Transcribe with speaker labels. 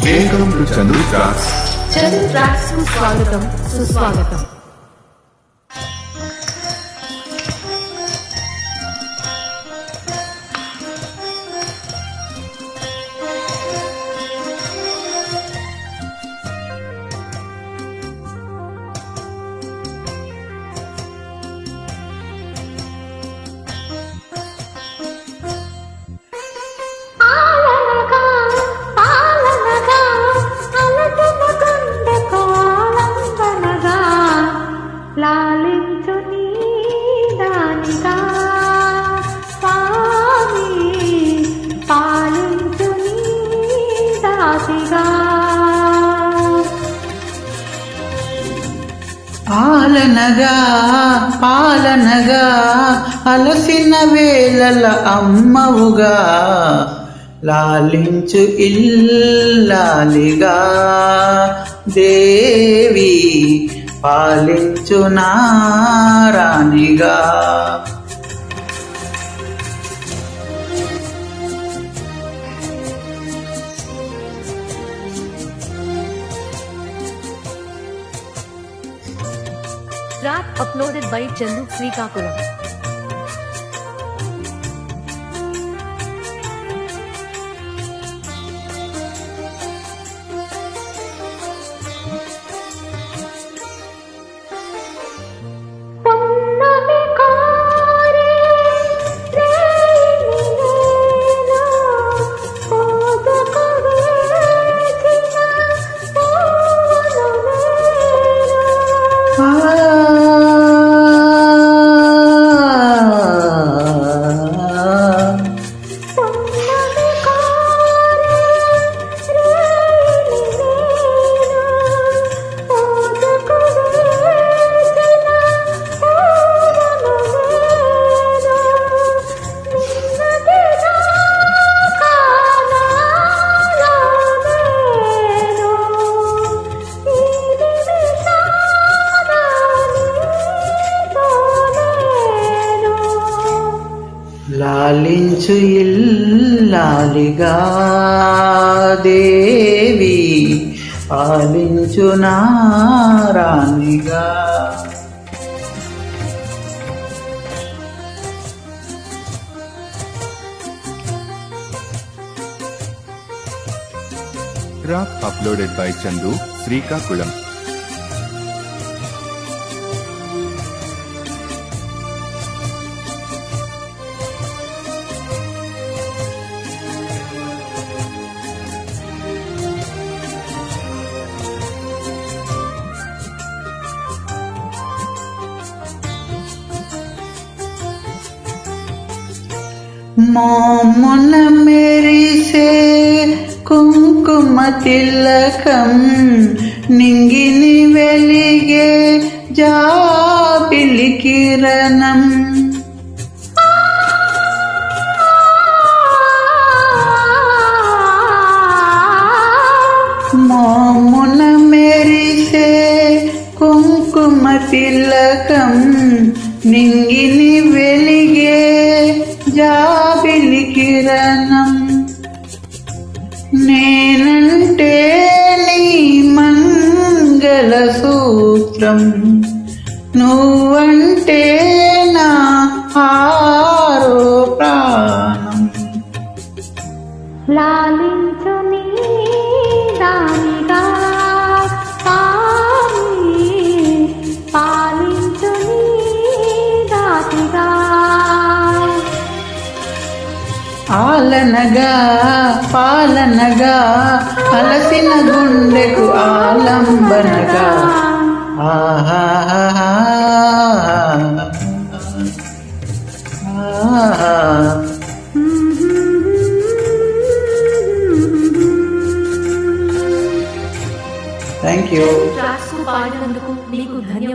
Speaker 1: Welcome to Chandu Tracks.
Speaker 2: Chandu Tracks ku swagatam, suswagatam. లాలించు నీ దానిగా స్వామి, పాలించు నీ దాసిగా.
Speaker 3: పాలనగా పాలనగా అలసిన వేళల అమ్మవుగా, లాలించు ఇల్లాలిగా దేవి, పాలించు నారాణిగా.
Speaker 2: Track uploaded by Chandu Srikakulam.
Speaker 3: లాలించు ఇల్లాలిగా దేవి, పాలించు నారాణిగా.
Speaker 1: Track uploaded by Chandu Srikakulam.
Speaker 3: మోమున మెరిసే కుంకుమ తిలకం, నింగిని వెలిగే జాబిలి కిరణం. మోమున మెరిసే కుంకుమ తిలకం, నింగిని వెలిగే జాబిలి కిరణం. నేనంటే నీ మంగళ సూత్రం, నువ్వంటే నా ఆరో ప్రాణం.
Speaker 2: లాలించు నీ దానిగా స్వామి, పాలించు నీ దాసిగా.
Speaker 3: ఆలనగా పాలనగా అలసిన గుండెకు ఆలంబనగా. ఆహా థ్యాంక్ యూ.
Speaker 2: ట్రాక్స్ కు పాడినందుకు మీకు ధన్యవాదాలు.